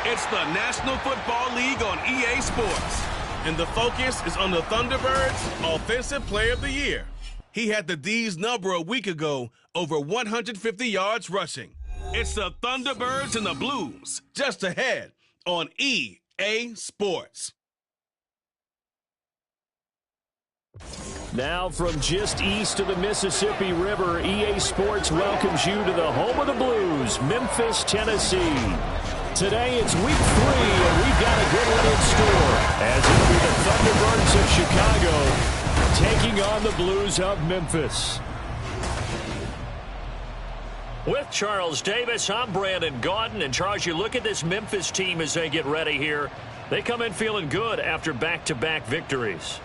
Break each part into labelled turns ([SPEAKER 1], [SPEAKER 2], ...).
[SPEAKER 1] It's the National Football League on EA Sports. And the focus is on the Thunderbirds Offensive Player of the Year. He had the D's number a week ago, over 150 yards rushing. It's the Thunderbirds and the Blues, just ahead on EA Sports.
[SPEAKER 2] Now from just east of the Mississippi River, EA Sports welcomes you to the home of the Blues, Memphis, Tennessee. Today it's week 3, and we've got a good one in store, as it'll be the Thunderbirds of Chicago taking on the Blues of Memphis. With Charles Davis, I'm Brandon Gaudin. And Charles, you look at this Memphis team as they get ready here. They come in feeling good after back-to-back victories.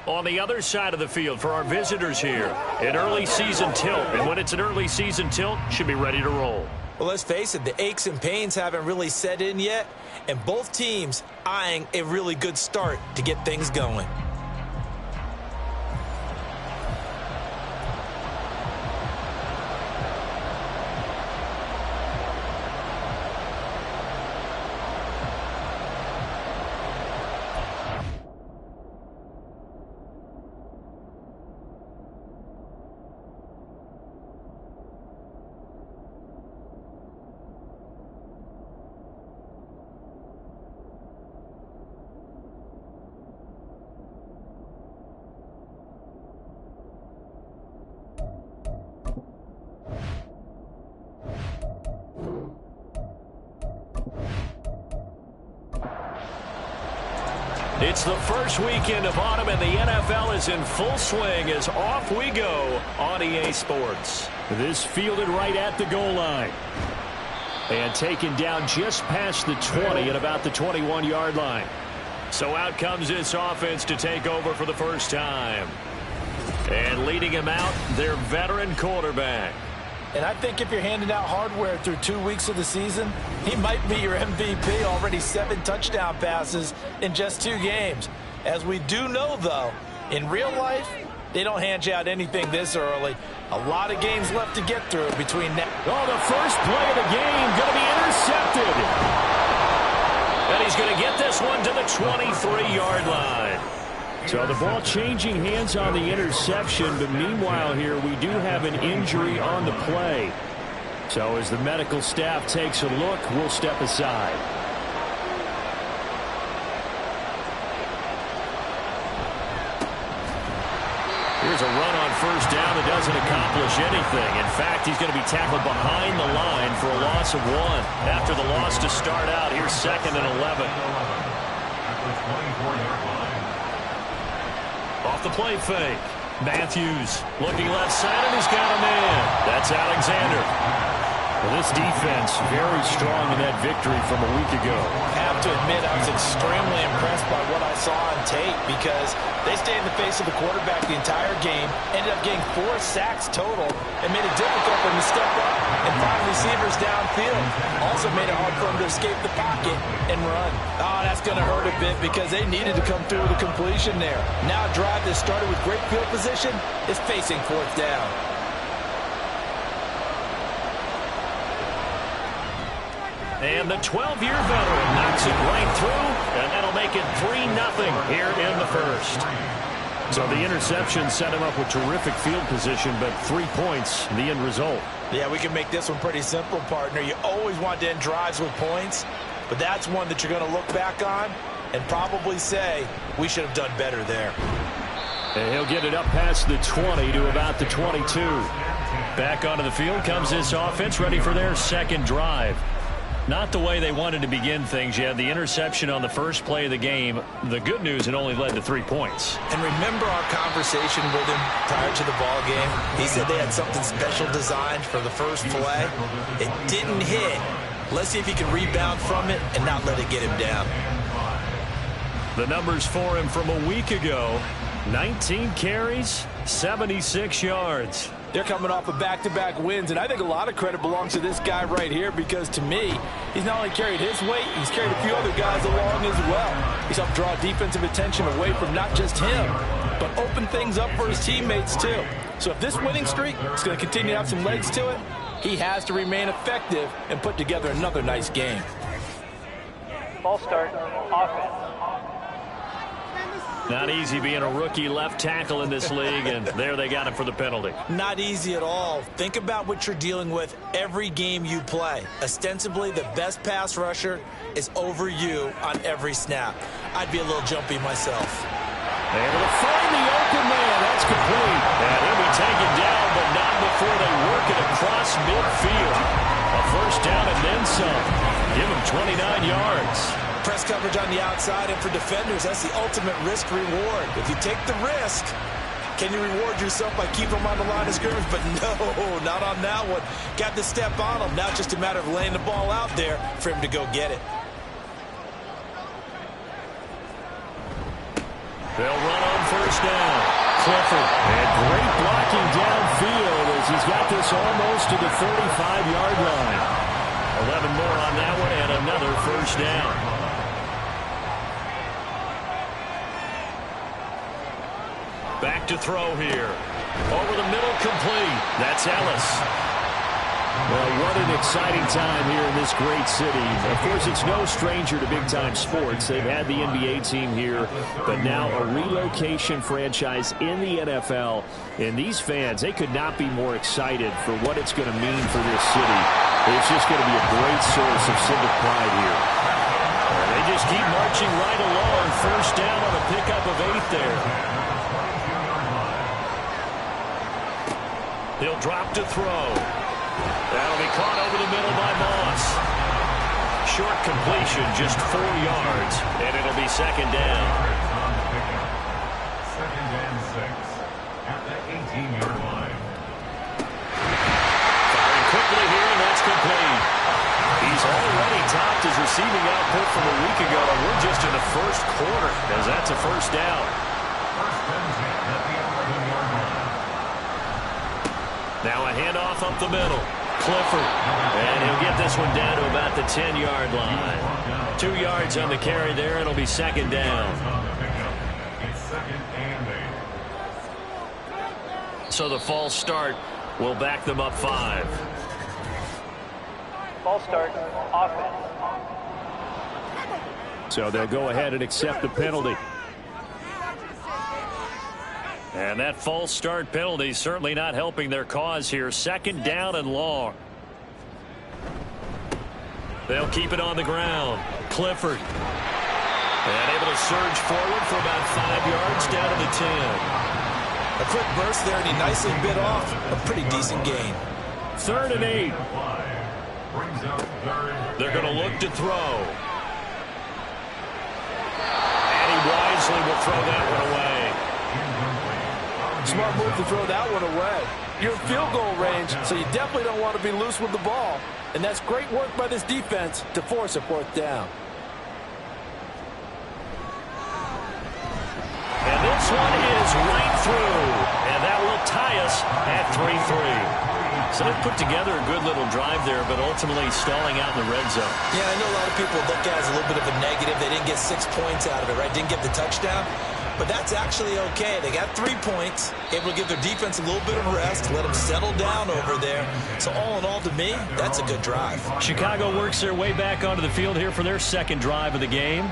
[SPEAKER 2] On the other side of the field for our visitors here, an early season tilt. And when it's an early season tilt, should be ready to roll.
[SPEAKER 3] Well, let's face it, the aches and pains haven't really set in yet, and both teams eyeing a really good start to get things going.
[SPEAKER 2] It's the first weekend of autumn, and the NFL is in full swing as off we go on EA Sports. This fielded right at the goal line. And taken down just past the 20 at about the 21-yard line. So out comes this offense to take over for the first time. And leading him out, their veteran quarterback.
[SPEAKER 3] And I think if you're handing out hardware through 2 weeks of the season, he might be your MVP. Already 7 touchdown passes in just 2 games. As we do know, though, in real life, they don't hand you out anything this early. A lot of games left to get through between now.
[SPEAKER 2] Oh, the first play of the game going to be intercepted. And he's going to get this one to the 23-yard line. So the ball changing hands on the interception, but meanwhile here we do have an injury on the play. So as the medical staff takes a look, we'll step aside. Here's a run on first down that doesn't accomplish anything. In fact, he's going to be tackled behind the line for a loss of 1. After the loss to start out, here's 2nd and 11. Off the play fake. Matthews looking left side, and he's got a man. That's Alexander. Well, this defense very strong in that victory from a week ago.
[SPEAKER 3] I have to admit, I was extremely impressed by what I saw on tape because they stayed in the face of the quarterback the entire game, ended up getting 4 sacks total, and made it difficult for him to step up and find receivers downfield. Also made it hard for him to escape the pocket and run. Oh, that's going to hurt a bit because they needed to come through with a completion there. Now a drive that started with great field position is facing 4th down.
[SPEAKER 2] And the 12-year veteran knocks it right through, and that'll make it 3-0 here in the first. So the interception set him up with terrific field position, but 3 points, the end result.
[SPEAKER 3] Yeah, we can make this one pretty simple, partner. You always want to end drives with points, but that's one that you're going to look back on and probably say, we should have done better there.
[SPEAKER 2] And he'll get it up past the 20 to about the 22. Back onto the field comes this offense, ready for their second drive. Not the way they wanted to begin things. You had the interception on the first play of the game. The good news, it only led to 3 points.
[SPEAKER 3] And remember our conversation with him prior to the ball game? He said they had something special designed for the first play. It didn't hit. Let's see if he can rebound from it and not let it get him down.
[SPEAKER 2] The numbers for him from a week ago, 19 carries, 76 yards.
[SPEAKER 3] They're coming off of back-to-back wins, and I think a lot of credit belongs to this guy right here because, to me, he's not only carried his weight, he's carried a few other guys along as well. He's helped draw defensive attention away from not just him, but open things up for his teammates, too. So if this winning streak is going to continue to have some legs to it, he has to remain effective and put together another nice game.
[SPEAKER 4] Ball start, offense.
[SPEAKER 2] Not easy being a rookie left tackle in this league, and there they got him for the penalty.
[SPEAKER 3] Not easy at all. Think about what you're dealing with every game you play. Ostensibly, the best pass rusher is over you on every snap. I'd be a little jumpy myself.
[SPEAKER 2] Able to find the open man. That's complete. And he'll be taken down, but not before they work it across midfield. A first down and then some. Give him 29 yards.
[SPEAKER 3] Press coverage on the outside, and for defenders, that's the ultimate risk-reward. If you take the risk, can you reward yourself by keeping them on the line of scrimmage? But no, not on that one. Got to step on them. Now it's just a matter of laying the ball out there for him to go get it.
[SPEAKER 2] They'll run on first down. Clifford. And great blocking downfield as he's got this almost to the 35-yard line. 11 more on that one and another first down. Back to throw here. Over the middle, complete. That's Ellis. Well, what an exciting time here in this great city. Of course, it's no stranger to big-time sports. They've had the NBA team here, but now a relocation franchise in the NFL. And these fans, they could not be more excited for what it's going to mean for this city. It's just going to be a great source of civic pride here. They just keep marching right along. First down on a pickup of 8 there. He'll drop to throw. That'll be caught over the middle by Moss. Short completion, just 4 yards, and it'll be second down.
[SPEAKER 5] Second and 6 at the 18-yard line.
[SPEAKER 2] Firing quickly here, and that's complete. He's already topped his receiving output from a week ago, and we're just in the first quarter, as that's a first down.
[SPEAKER 5] First and 10 at the 11-yard line.
[SPEAKER 2] Now a handoff up the middle. Clifford. And he'll get this one down to about the 10-yard line. 2 yards on the carry there. It'll be second down.
[SPEAKER 5] It's second and 8.
[SPEAKER 2] So the false start will back them up 5.
[SPEAKER 4] Ball start, offense.
[SPEAKER 2] So they'll go ahead and accept the penalty. And that false start penalty certainly not helping their cause here. Second down and long. They'll keep it on the ground. Clifford. And able to surge forward for about 5 yards down to the 10.
[SPEAKER 3] A quick burst there, and he nicely bit off a pretty decent gain.
[SPEAKER 2] 3rd and 8.
[SPEAKER 5] Brings up third.
[SPEAKER 2] They're going to look to throw. And he wisely will throw that one away.
[SPEAKER 3] Smart move to throw that one away. You're in field goal range, so you definitely don't want to be loose with the ball. And that's great work by this defense to force a 4th down.
[SPEAKER 2] And this one is right through. And that will tie us at 3-3. So they put together a good little drive there, but ultimately stalling out in the red zone.
[SPEAKER 3] Yeah, I know a lot of people look at it as a little bit of a negative. They didn't get 6 points out of it, right? Didn't get the touchdown. But that's actually okay. They got 3 points, able to give their defense a little bit of rest, let them settle down over there. So all in all, to me, that's a good drive.
[SPEAKER 2] Chicago works their way back onto the field here for their second drive of the game.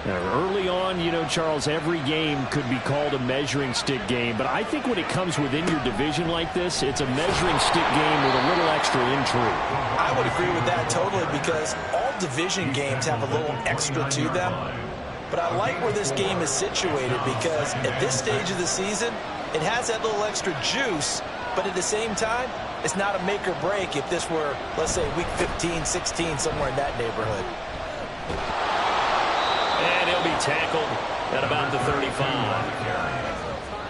[SPEAKER 2] Early on, you know, Charles, every game could be called a measuring stick game. But I think when it comes within your division like this, it's a measuring stick game with a little extra intrigue.
[SPEAKER 3] I would agree with that totally, because all division games have a little extra to them. But I like where this game is situated, because at this stage of the season, it has that little extra juice, but at the same time, it's not a make or break if this were, let's say, week 15, 16, somewhere in that neighborhood.
[SPEAKER 2] And he'll be tackled at about the 35.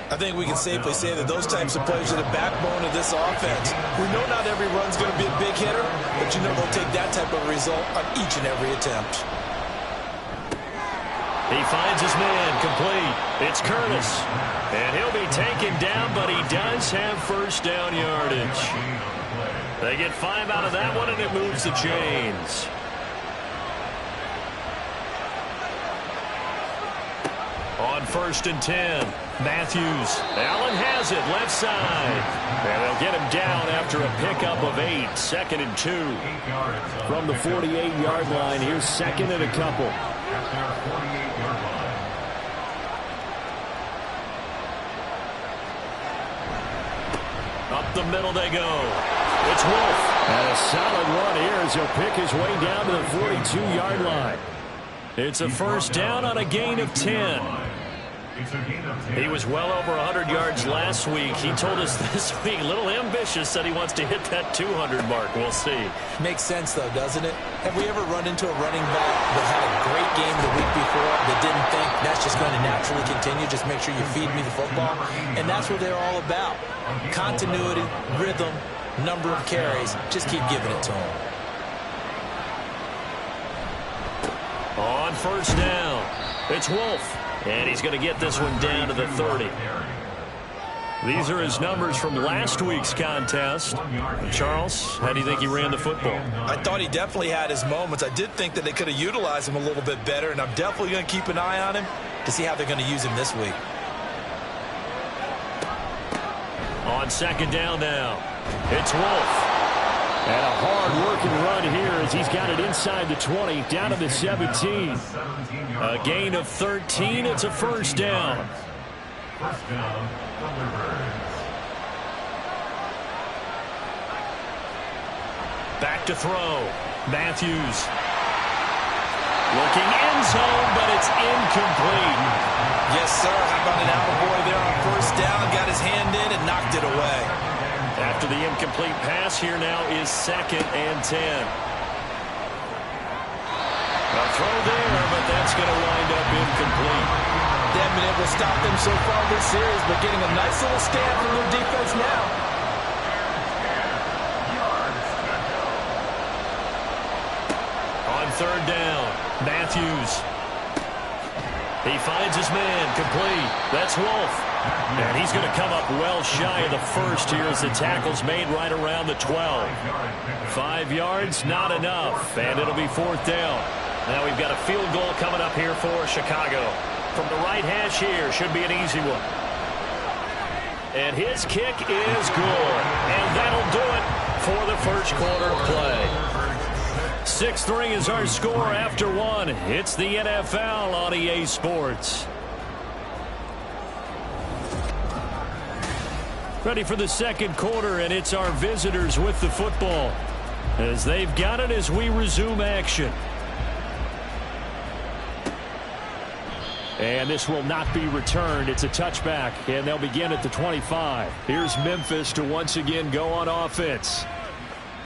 [SPEAKER 3] I think we can safely say that those types of plays are the backbone of this offense. We know not every run's going to be a big hitter, but you know they'll take that type of result on each and every attempt.
[SPEAKER 2] He finds his man, complete. It's Curtis. And he'll be taken down, but he does have first down yardage. They get 5 out of that one, and it moves the chains. On 1st and 10, Matthews. Allen has it, left side. And they'll get him down after a pickup of 8, 2nd and 2. From the 48-yard line, here's second and a couple.
[SPEAKER 5] At their 48-yard line.
[SPEAKER 2] Up the middle they go. It's Wolf. And a solid run here as he'll pick his way down to the 42-yard line. It's a first down on a gain of 10. He was well over 100 yards last week. He told us this week, a little ambitious, said he wants to hit that 200 mark. We'll see.
[SPEAKER 3] Makes sense, though, doesn't it? Have we ever run into a running back that had a great game the week before that didn't think that's just going to naturally continue? Just make sure you feed me the football. And that's what they're all about. Continuity, rhythm, number of carries. Just keep giving it to him.
[SPEAKER 2] On first down, it's Wolf. And he's going to get this one down to the 30. These are his numbers from last week's contest. Charles, how do you think he ran the football?
[SPEAKER 3] I thought he definitely had his moments. I did think that they could have utilized him a little bit better, and I'm definitely going to keep an eye on him to see how they're going to use him this week.
[SPEAKER 2] On second down now, it's Wolf. And a hard-working run here as he's got it inside the 20, down to the 17. A gain of 13. It's a first down.
[SPEAKER 5] First down, Thunderbirds.
[SPEAKER 2] Back to throw. Matthews. Looking end zone, but it's incomplete.
[SPEAKER 3] Yes, sir. How about an attaboy there on first down? Got his hand in and knocked it away.
[SPEAKER 2] After the incomplete pass, here now is second and 10. A throw there, but that's going to wind up incomplete.
[SPEAKER 3] They haven't been able to stop them so far this series, but getting a nice little stand from their defense now.
[SPEAKER 2] On third down, Matthews. He finds his man, complete. That's Wolf. And he's going to come up well shy of the first here as the tackle's made right around the 12. 5 yards, not enough, and it'll be fourth down. Now we've got a field goal coming up here for Chicago. From the right hash here, should be an easy one. And his kick is good. And that'll do it for the first quarter of play. 6-3 is our score after one. It's the NFL on EA Sports. Ready for the second quarter, and it's our visitors with the football as they've got it as we resume action. And this will not be returned. It's a touchback, and they'll begin at the 25. Here's Memphis to once again go on offense.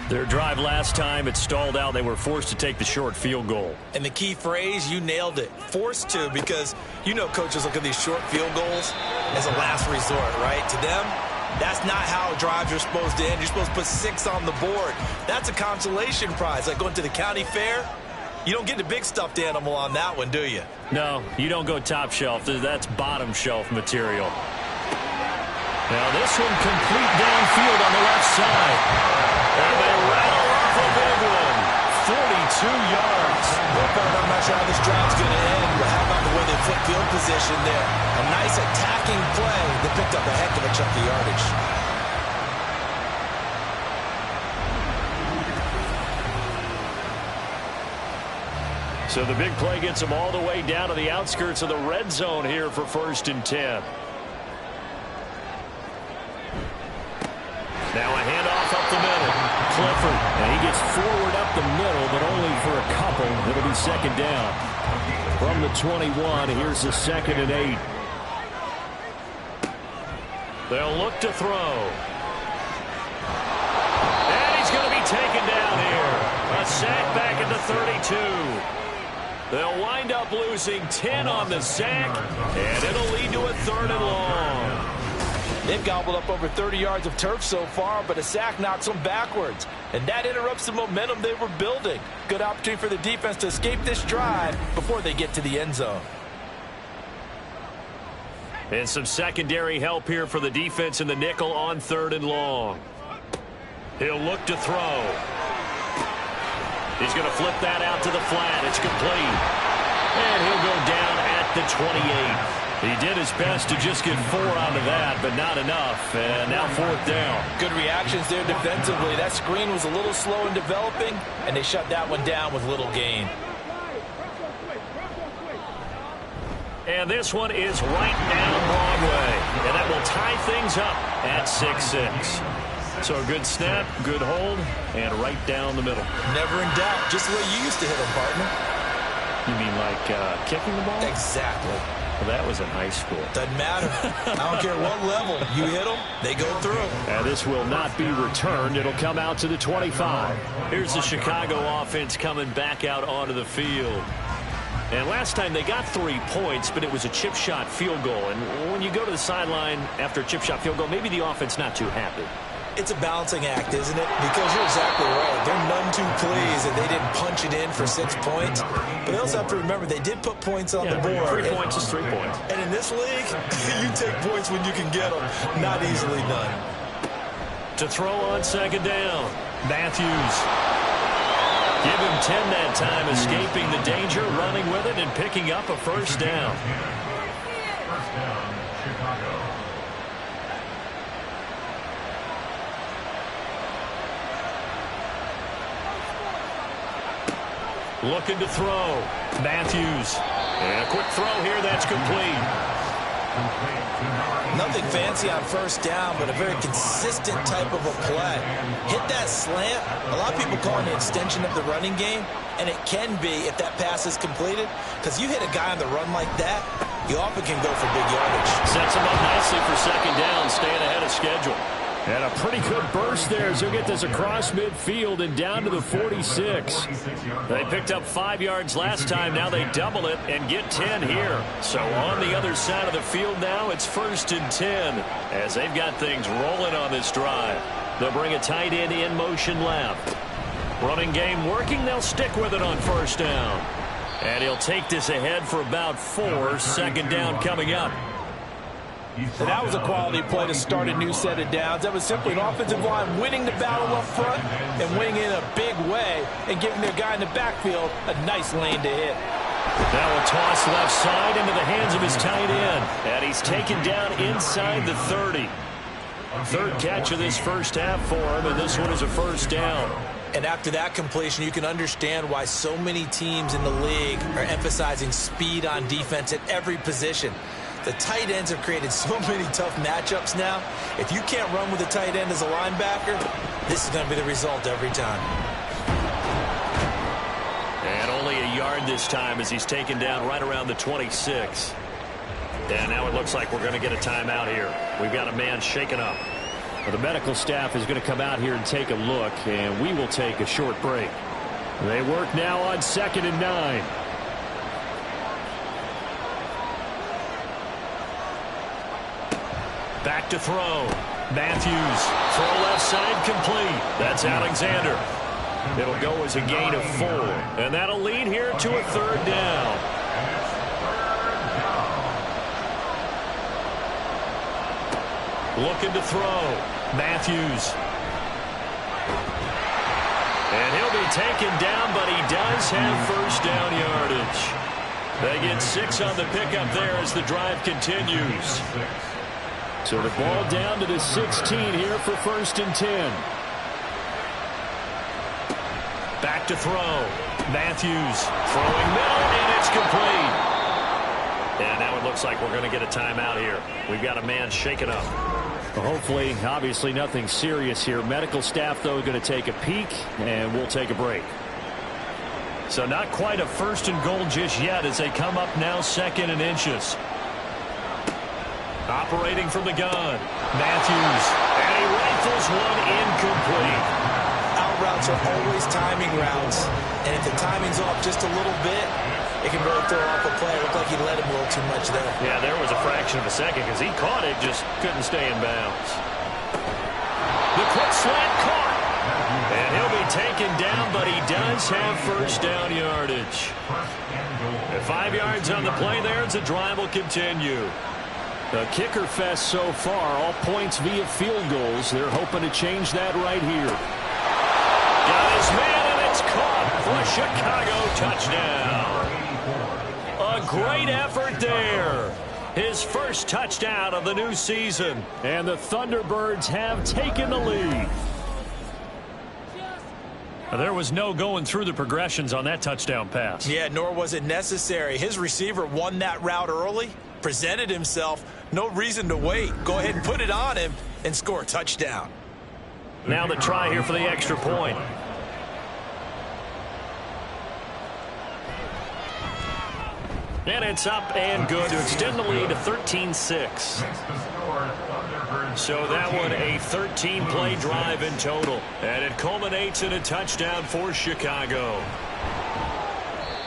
[SPEAKER 2] Their drive last time, it stalled out. They were forced to take the short field goal.
[SPEAKER 3] And the key phrase, you nailed it. Forced to, because you know coaches look at these short field goals as a last resort, right? To them, that's not how drives are supposed to end. You're supposed to put 6 on the board. That's a consolation prize. Like going to the county fair, you don't get the big stuffed animal on that one, do you?
[SPEAKER 2] No, you don't go top shelf. That's bottom shelf material. Now this one complete downfield on the left side. And they rattle off a big one. 42 yards.
[SPEAKER 3] I'm not sure how this drive's going to end, but how about the way they flip field position there? A nice attacking play that picked up a heck of a chunk of yardage.
[SPEAKER 2] So the big play gets them all the way down to the outskirts of the red zone here for first and 10. Now a handoff up the middle. Clifford, and he gets forward up the middle, but only for a couple. It'll be second down. From the 21, here's the second and 8. They'll look to throw. And he's going to be taken down here. A sack back at the 32. They'll wind up losing 10 on the sack, and it'll lead to a third and long.
[SPEAKER 3] They've gobbled up over 30 yards of turf so far, but a sack knocks them backwards. And that interrupts the momentum they were building. Good opportunity for the defense to escape this drive before they get to the end zone.
[SPEAKER 2] And some secondary help here for the defense in the nickel on third and long. He'll look to throw. He's going to flip that out to the flat. It's complete. And he'll go down at the 28. He did his best to just get 4 out of that, but not enough. And now 4th down.
[SPEAKER 3] Good reactions there defensively. That screen was a little slow in developing, and they shut that one down with little gain.
[SPEAKER 2] And this one is right down Broadway. And that will tie things up at 6-6. So a good snap, good hold, and right down the middle.
[SPEAKER 3] Never in doubt. Just the way you used to hit them, partner.
[SPEAKER 2] You mean like kicking the ball?
[SPEAKER 3] Exactly.
[SPEAKER 2] Well, that was in high school.
[SPEAKER 3] Doesn't matter. I don't care what level. You hit them, they go through.
[SPEAKER 2] And this will not be returned. It'll come out to the 25. Here's the Chicago offense coming back out onto the field. And last time they got 3 points, but it was a chip shot field goal. And when you go to the sideline after a chip shot field goal, maybe the offense not too happy.
[SPEAKER 3] It's a balancing act, isn't it? Because you're exactly right. They're none too pleased that they didn't punch it in for 6 points. But they also have to remember they did put points on the board.
[SPEAKER 2] 3 points is 3 points.
[SPEAKER 3] And in this league, you take points when you can get them. Not easily done.
[SPEAKER 2] To throw on 2nd down, Matthews. Give him 10 that time, escaping the danger, running with it, and picking up a 1st down.
[SPEAKER 5] First down, Chicago.
[SPEAKER 2] Looking to throw. Matthews. And a quick throw here. That's complete.
[SPEAKER 3] Nothing fancy on 1st down, but a very consistent type of a play. Hit that slant. A lot of people call it an extension of the running game, and it can be if that pass is completed, because you hit a guy on the run like that, you often can go for big yardage.
[SPEAKER 2] Sets him up nicely for 2nd down, staying ahead of schedule. And a pretty good burst there as he'll get this across midfield and down to the 46. They picked up 5 yards last time. Now they double it and get 10 here. So on the other side of the field now, it's 1st and 10 as they've got things rolling on this drive. They'll bring a tight end in motion left. Running game working. They'll stick with it on 1st down. And he'll take this ahead for about 4. 2nd down coming up.
[SPEAKER 3] So that was a quality play to start a new set of downs. That was simply an offensive line winning the battle up front and winning in a big way and giving their guy in the backfield a nice lane to hit.
[SPEAKER 2] Now a toss left side into the hands of his tight end. And he's taken down inside the 30. 3rd catch of this 1st half for him, and this one is a 1st down.
[SPEAKER 3] And after that completion, you can understand why so many teams in the league are emphasizing speed on defense at every position. The tight ends have created so many tough matchups now. If you can't run with a tight end as a linebacker, this is going to be the result every time.
[SPEAKER 2] And only a yard this time as he's taken down right around the 26. And now it looks like we're going to get a timeout here. We've got a man shaken up. Well, the medical staff is going to come out here and take a look, and we will take a short break. They work now on 2nd and 9. Back to throw. Matthews. Throw left side complete. That's Alexander. It'll go as a gain of 4. And that'll lead here to a 3rd down. Looking to throw. Matthews. And he'll be taken down, but he does have 1st down yardage. They get 6 on the pickup there as the drive continues. So the ball down to the 16 here for 1st and 10. Back to throw. Matthews throwing middle, and it's complete. And now it looks like we're going to get a timeout here. We've got a man shaken up. Well, hopefully, obviously nothing serious here. Medical staff, though, going to take a peek, and we'll take a break. So not quite a 1st and goal just yet as they come up now 2nd and inches. Operating from the gun. Matthews. And he rifles one incomplete.
[SPEAKER 3] Out routes are always timing routes. And if the timing's off just a little bit, it can really throw off a play. It looked like he let him a little too much there.
[SPEAKER 2] Yeah, there was a fraction of a second because he caught it, just couldn't stay in bounds. The quick slant caught. And he'll be taken down, but he does have 1st down yardage. At 5 yards on the play there, as the drive will continue. The kicker fest so far, all points via field goals. They're hoping to change that right here. Got his man, and it's caught for a Chicago touchdown. A great effort there. his first touchdown of the new season. And the Thunderbirds have taken the lead. There was no going through the progressions on that touchdown pass.
[SPEAKER 3] Yeah, nor was it necessary. His receiver won that route early, presented himself. No reason to wait. Go ahead and put it on him and score a touchdown.
[SPEAKER 2] Now the try here for the extra point. And it's up and good to extend the lead to 13-6. So that one a 13-play drive in total. And it culminates in a touchdown for Chicago.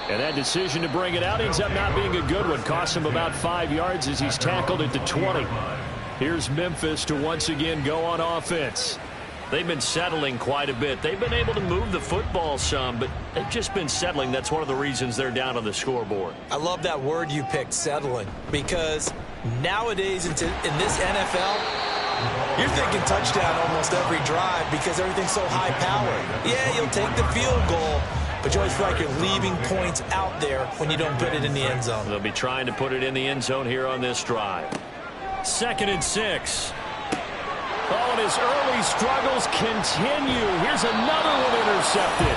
[SPEAKER 2] And that decision to bring it out ends up not being a good one. Costs him about 5 yards as he's tackled at the 20. Here's Memphis to once again go on offense. They've been settling quite a bit. They've been able to move the football some, but they've just been settling. That's one of the reasons they're down on the scoreboard.
[SPEAKER 3] I love that word you picked, settling, because nowadays in this NFL, you're thinking touchdown almost every drive because everything's so high-powered. Yeah, you'll take the field goal, but you always feel like you're leaving points out there when you don't put it in the end zone.
[SPEAKER 2] They'll be trying to put it in the end zone here on this drive. 2nd and 6. Oh, and his early struggles continue. Here's another one intercepted.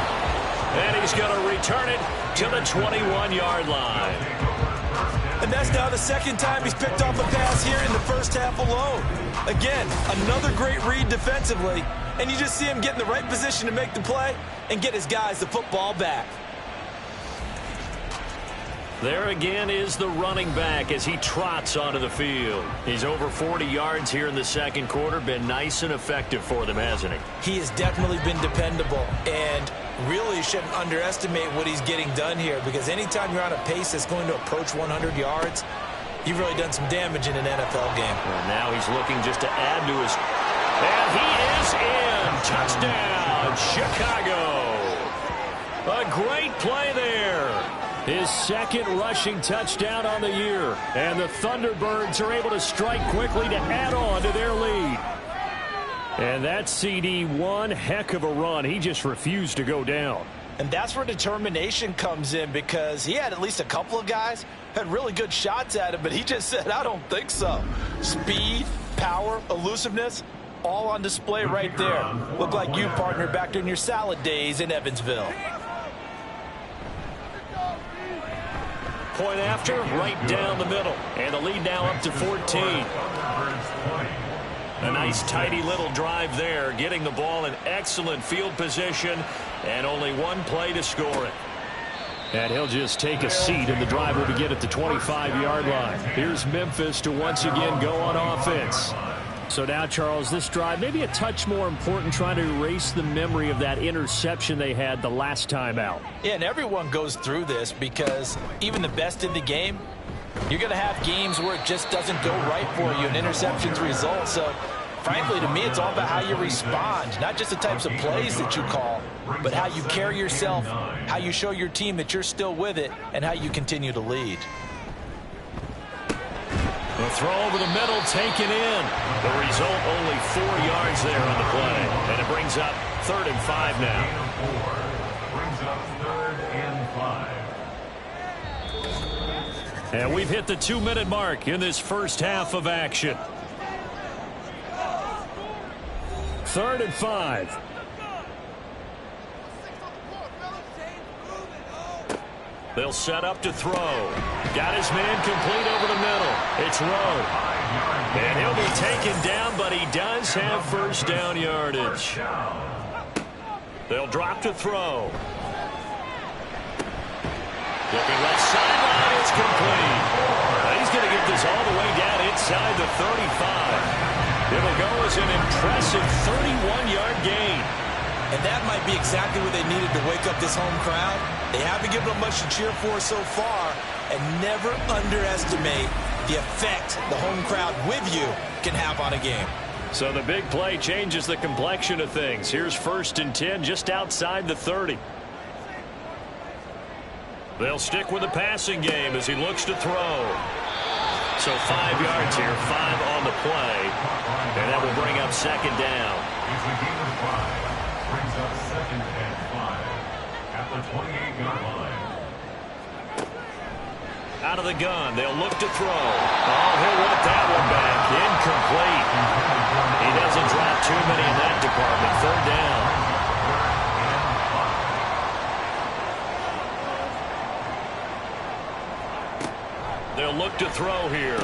[SPEAKER 2] And he's going to return it to the 21-yard line.
[SPEAKER 3] And that's now the second time he's picked off a pass here in the first half alone. Again, another great read defensively. And you just see him get in the right position to make the play and get his guys the football back.
[SPEAKER 2] There again is the running back as he trots onto the field. He's over 40 yards here in the second quarter. Been nice and effective for them, hasn't he?
[SPEAKER 3] He has definitely been dependable, and really shouldn't underestimate what he's getting done here, because anytime you're on a pace that's going to approach 100 yards, you've really done some damage in an NFL game.
[SPEAKER 2] Well, now he's looking just to add to his... And he is in! Touchdown, Chicago! A great play there. His second rushing touchdown on the year. And the Thunderbirds are able to strike quickly to add on to their lead. And that CD, one heck of a run. He just refused to go down.
[SPEAKER 3] And that's where determination comes in, because he had at least a couple of guys had really good shots at him, but he just said, I don't think so. Speed, power, elusiveness, all on display right there. Look like you, partner, back during your salad days in Evansville.
[SPEAKER 2] Point after, right down the middle. And the lead now up to 14. A nice, tidy little drive there, getting the ball in excellent field position, and only one play to score it. And he'll just take a seat, and the drive will begin at the 25-yard line. Here's Memphis to once again go on offense. So now, Charles, this drive maybe a touch more important, trying to erase the memory of that interception they had the last time out.
[SPEAKER 3] Yeah, and everyone goes through this, because even the best in the game, you're going to have games where it just doesn't go right for you, and interceptions result. So, frankly, to me, it's all about how you respond, not just the types of plays that you call, but how you carry yourself, how you show your team that you're still with it, and how you continue to lead.
[SPEAKER 2] The throw over the middle, taken in. The result, only 4 yards there on the play. And it brings up 3rd and 5 now.
[SPEAKER 5] Brings up 3rd and 5.
[SPEAKER 2] And we've hit the 2-minute mark in this first half of action. 3rd and 5. They'll set up to throw. Got his man complete over the middle. It's Rowe. And he'll be taken down, but he does have first down yardage. They'll drop to throw. Looking left sideline, it's complete. He's going to get this all the way down inside the 35. It'll go as an impressive 31-yard gain.
[SPEAKER 3] And that might be exactly what they needed to wake up this home crowd. They haven't given them much to cheer for so far, and never underestimate the effect the home crowd with you can have on a game.
[SPEAKER 2] So the big play changes the complexion of things. Here's 1st and 10 just outside the 30. They'll stick with the passing game as he looks to throw. So 5 yards here, 5 on the play, and that will bring up 2nd down.
[SPEAKER 5] Brings up 2nd and 5 at the 28-yard line.
[SPEAKER 2] Out of the gun. They'll look to throw. Oh, he'll want that one back. Incomplete. He doesn't drop too many in that department. Third down. They'll look to throw here.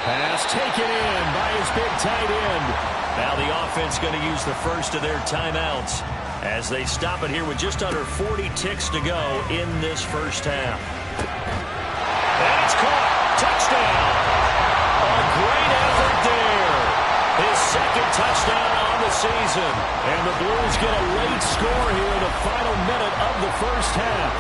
[SPEAKER 2] Pass taken in by his big tight end. Now the offense going to use the first of their timeouts as they stop it here with just under 40 ticks to go in this first half. And it's caught. Touchdown. A great effort there. His second touchdown on the season. And the Blues get a late score here in the final minute of the first half.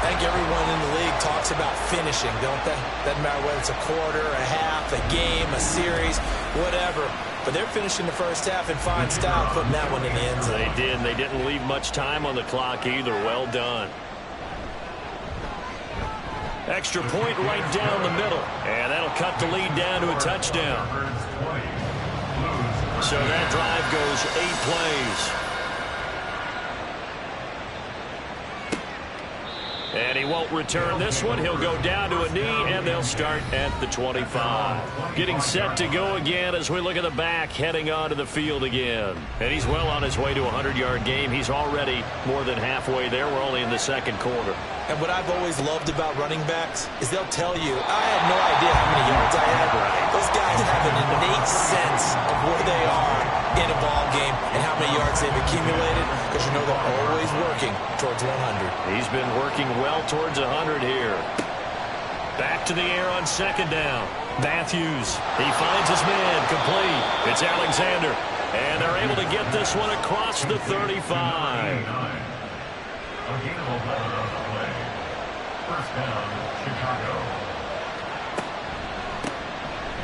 [SPEAKER 3] I think everyone in the league talks about finishing, don't they? Doesn't matter whether it's a quarter, a half, a game, a series, whatever. But they're finishing the first half in fine style, putting that one in the end zone.
[SPEAKER 2] They did. They didn't leave much time on the clock either. Well done. Extra point right down the middle. And that'll cut the lead down to a touchdown. So that drive goes 8 plays. And he won't return this one. He'll go down to a knee, and they'll start at the 25. Getting set to go again as we look at the back, heading onto the field again. And he's well on his way to a 100-yard game. He's already more than halfway there. We're only in the second quarter.
[SPEAKER 3] And what I've always loved about running backs is they'll tell you, I had no idea how many yards I had. Those guys have an innate sense of where they are in a ball game and how many yards they've accumulated, because you know they're always working towards 100.
[SPEAKER 2] He's been working well towards 100 here. Back to the air on second down. Matthews, he finds his man, complete. It's Alexander, and they're able to get this one across the 35.
[SPEAKER 5] A gain of 11 on the play. First down, Chicago.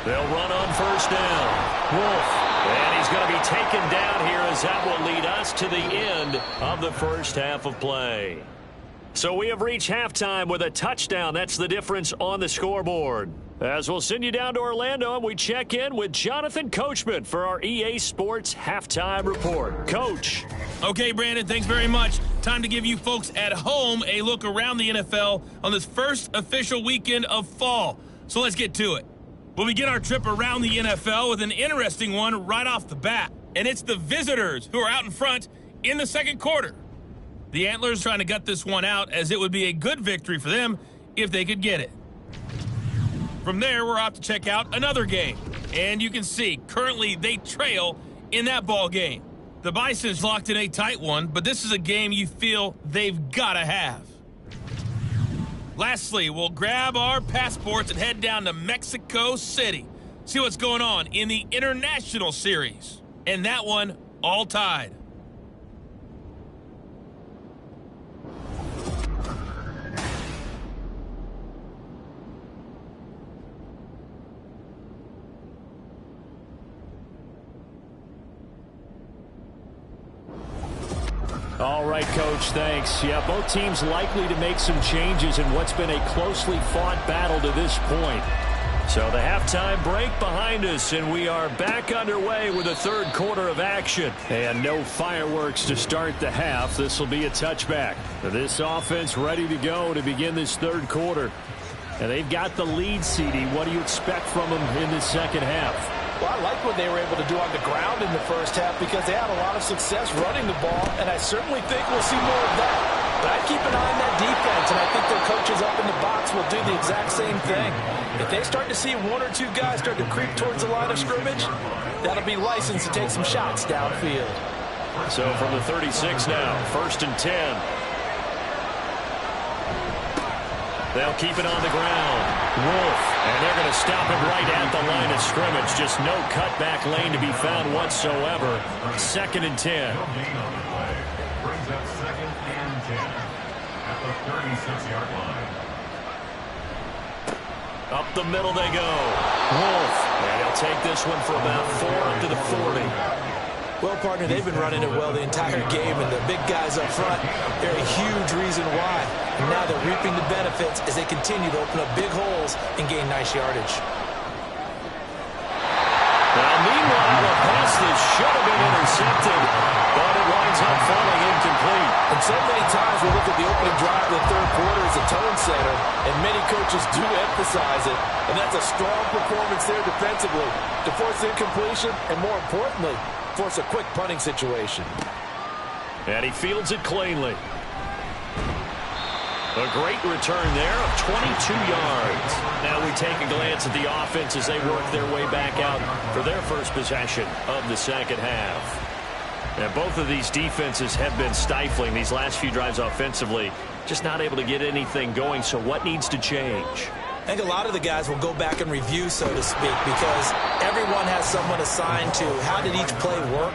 [SPEAKER 2] They'll run on first down. Wolf. And he's going to be taken down here as that will lead us to the end of the first half of play. So we have reached halftime with a touchdown. That's the difference on the scoreboard. As we'll send you down to Orlando, and we check in with Jonathan Coachman for our EA Sports Halftime Report. Coach.
[SPEAKER 6] Okay, Brandon, thanks very much. Time to give you folks at home a look around the NFL on this first official weekend of fall. So let's get to it. We'll begin our trip around the NFL with an interesting one right off the bat. And it's the visitors who are out in front in the second quarter. The Antlers trying to gut this one out, as it would be a good victory for them if they could get it. From there, we're off to check out another game. And you can see, currently they trail in that ball game. The Bison's locked in a tight one, but this is a game you feel they've got to have. Lastly, we'll grab our passports and head down to Mexico City. See what's going on in the International Series. And that one, all tied.
[SPEAKER 2] All right, Coach, thanks. Yeah, both teams likely to make some changes in what's been a closely fought battle to this point. So the halftime break behind us, and we are back underway with the third quarter of action. And no fireworks to start the half. This will be a touchback. This offense ready to go to begin this third quarter. And they've got the lead, CD. What do you expect from them in this second half?
[SPEAKER 3] Well, I like what they were able to do on the ground in the first half because they had a lot of success running the ball, and I certainly think we'll see more of that. But I'd keep an eye on that defense, and I think their coaches up in the box will do the exact same thing. If they start to see one or two guys start to creep towards the line of scrimmage, that'll be licensed to take some shots downfield.
[SPEAKER 2] So from the 36 now, 1st and 10. They'll keep it on the ground. Wolf, and they're going to stop him right at the line of scrimmage. Just no cutback lane to be found whatsoever. 2nd and 10.
[SPEAKER 5] Brings up 2nd and 10 at the 36-yard line.
[SPEAKER 2] Up the middle they go. Wolf, and he'll take this one for about 4 up to the 40.
[SPEAKER 3] Well, partner, they've been running it well the entire game, and the big guys up front, they're a huge reason why. And now they're reaping the benefits as they continue to open up big holes and gain nice yardage.
[SPEAKER 2] Now, meanwhile, a pass that should have been intercepted, but it winds up falling incomplete.
[SPEAKER 3] And And so many times we look at the opening drive of the third quarter as a tone setter, and many coaches do emphasize it. And that's a strong performance there defensively to force incompletion and, more importantly, force a quick punting situation.
[SPEAKER 2] And he fields it cleanly. A great return there of 22 yards. Now we take a glance at the offense as they work their way back out for their first possession of the second half. And both of these defenses have been stifling these last few drives offensively. Just not able to get anything going, so what needs to change?
[SPEAKER 3] I think a lot of the guys will go back and review, so to speak, because everyone has someone assigned to how did each play work.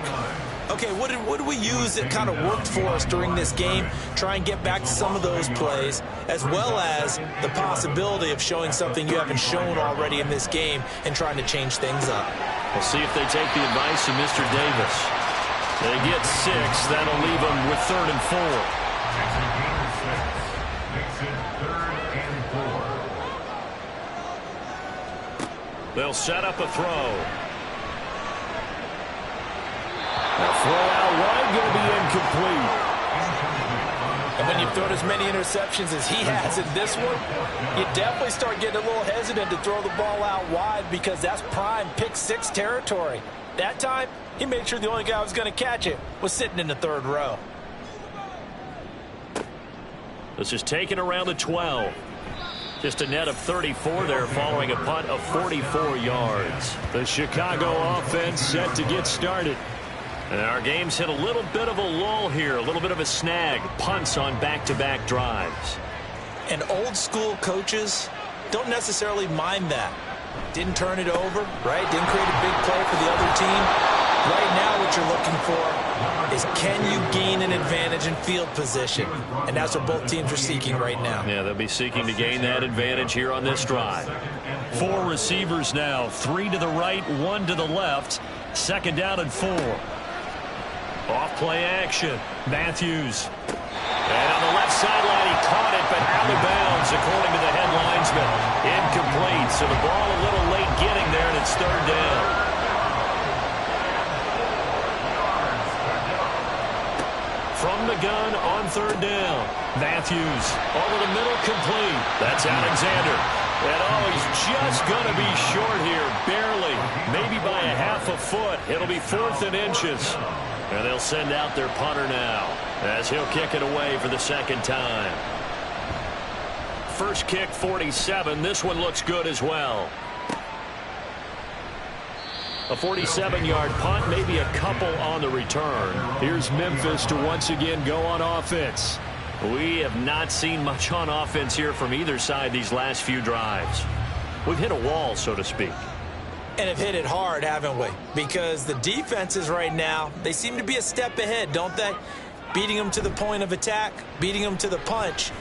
[SPEAKER 3] Okay, what did we use that kind of worked for us during this game? Try and get back to some of those plays, as well as the possibility of showing something you haven't shown already in this game and trying to change things up.
[SPEAKER 2] We'll see if they take the advice of Mr. Davis. They get 6. That'll leave them with 3rd and 4.
[SPEAKER 5] Makes it 3rd and 4.
[SPEAKER 2] They'll set up a throw. The throw out wide, going to be incomplete.
[SPEAKER 3] And when you've thrown as many interceptions as he has in this one, you definitely start getting a little hesitant to throw the ball out wide because that's prime pick 6 territory. That time, he made sure the only guy who was going to catch it was sitting in the 3rd row.
[SPEAKER 2] This is taken around the 12. Just a net of 34 there following a punt of 44 yards. The Chicago offense set to get started. And our game's hit a little bit of a lull here, a little bit of a snag. Punts on back-to-back drives.
[SPEAKER 3] And old-school coaches don't necessarily mind that. Didn't turn it over, right? Didn't create a big play for the other team. Right now what you're looking for is can you gain an advantage in field position? And that's what both teams are seeking right now.
[SPEAKER 2] Yeah, they'll be seeking to gain that advantage here on this drive. 4 receivers now, 3 to the right, 1 to the left. 2nd down and 4. Off-play action. Matthews. And on the left sideline, he caught it, but out of bounds, according to the head linesman. Incomplete, so the ball a little late getting there, and it's 3rd down. From the gun on 3rd down. Matthews over the middle, complete. That's Alexander. And he's just going to be short here, barely, maybe by a half a foot. It'll be 4th and inches. And they'll send out their punter now as he'll kick it away for the 2nd time. First kick, 47. This one looks good as well. A 47-yard punt, maybe a couple on the return. Here's Memphis to once again go on offense. We have not seen much on offense here from either side these last few drives. We've hit a wall, so to speak.
[SPEAKER 3] And have hit it hard, haven't we? Because the defenses right now, they seem to be a step ahead, don't they? Beating them to the point of attack, beating them to the punch.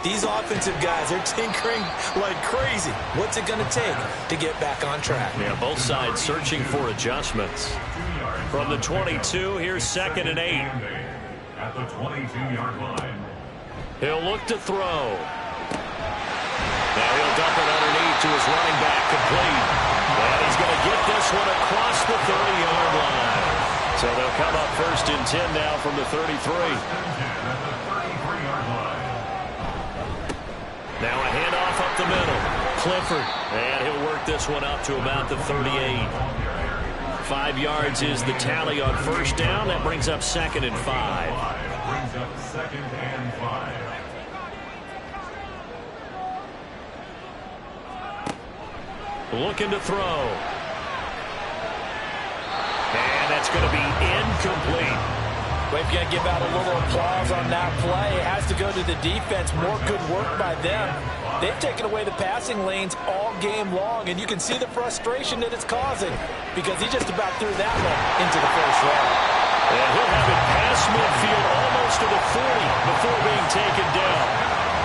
[SPEAKER 3] These offensive guys, they're tinkering like crazy. What's it going to take to get back on track?
[SPEAKER 2] Yeah, both sides searching for adjustments. From the 22, here's 2nd and 8.
[SPEAKER 5] At the 22-yard line.
[SPEAKER 2] He'll look to throw. Now he'll dump it underneath to his running back, complete. And he's going to get this one across the 30-yard line. So they'll come up 1st and 10 now from the 33. Now a handoff up the middle. Clifford. And he'll work this one up to about the 38. 5 yards is the tally on 1st down. That brings up 2nd and 5.
[SPEAKER 5] Brings up 2nd and 5.
[SPEAKER 2] Looking to throw. And that's going to be incomplete.
[SPEAKER 3] We've got to give out a little applause on that play. It has to go to the defense. More good work by them. They've taken away the passing lanes all game long, and you can see the frustration that it's causing because he just about threw that one into the 1st round.
[SPEAKER 2] And he'll have it past midfield almost to the 40 before being taken down.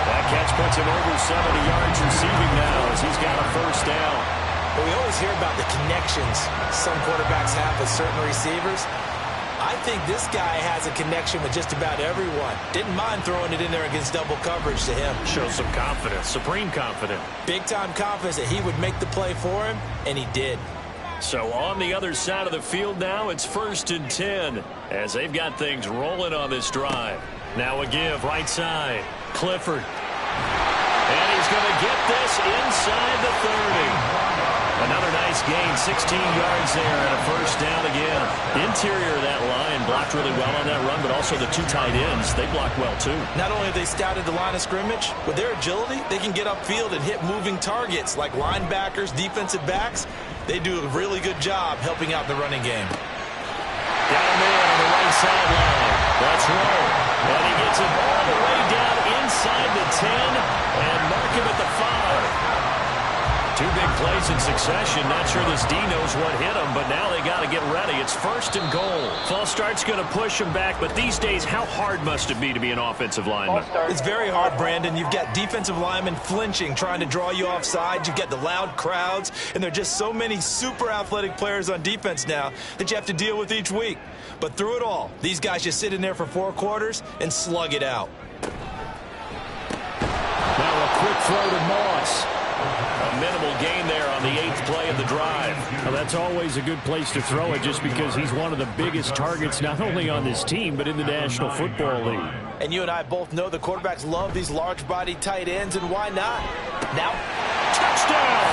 [SPEAKER 2] That catch puts him over 70 yards receiving now as he's got a 1st down.
[SPEAKER 3] But we always hear about the connections some quarterbacks have with certain receivers. I think this guy has a connection with just about everyone. Didn't mind throwing it in there against double coverage to him.
[SPEAKER 2] Shows some confidence, supreme confidence.
[SPEAKER 3] Big-time confidence that he would make the play for him, and he did.
[SPEAKER 2] So on the other side of the field now, it's 1st and 10 as they've got things rolling on this drive. Now a give, right side. Clifford. And he's going to get this inside the 30. Another nice gain, 16 yards there, and a first down again. The interior of that line blocked really well on that run, but also the two tight ends, they blocked well too.
[SPEAKER 3] Not only have they scouted the line of scrimmage, with their agility, they can get upfield and hit moving targets like linebackers, defensive backs. They do a really good job helping out the running game.
[SPEAKER 2] Got him in on the right sideline. Let's roll. And he gets it all the way down inside the 10 and mark him at the 5. Two big plays in succession. Not sure this D knows what hit him, but now they got to get ready. It's first and goal. False start's going to push him back, but these days, how hard must it be to be an offensive lineman?
[SPEAKER 3] It's very hard, Brandon. You've got defensive linemen flinching, trying to draw you offside. You've got the loud crowds, and there are just so many super athletic players on defense now that you have to deal with each week. But through it all, these guys just sit in there for 4 quarters and slug it out.
[SPEAKER 2] Now a quick throw to Moss. A minimal gain there on the 8th play of the drive.
[SPEAKER 7] Well, that's always a good place to throw it just because he's one of the biggest targets not only on this team but in the National Football League.
[SPEAKER 3] And you and I both know the quarterbacks love these large-bodied tight ends, and why not? Now,
[SPEAKER 2] touchdown!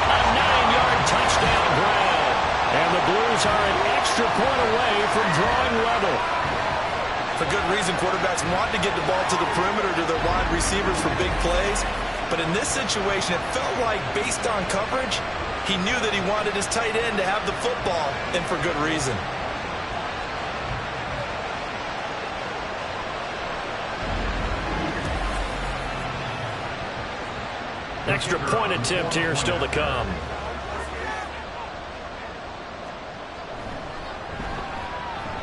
[SPEAKER 2] A 9-yard touchdown grab. And the Blues are an extra point away from drawing level.
[SPEAKER 3] For good reason, quarterbacks want to get the ball to the perimeter to their wide receivers for big plays. But in this situation, it felt like, based on coverage, he knew that he wanted his tight end to have the football, and for good reason.
[SPEAKER 2] Extra point attempt here still to come.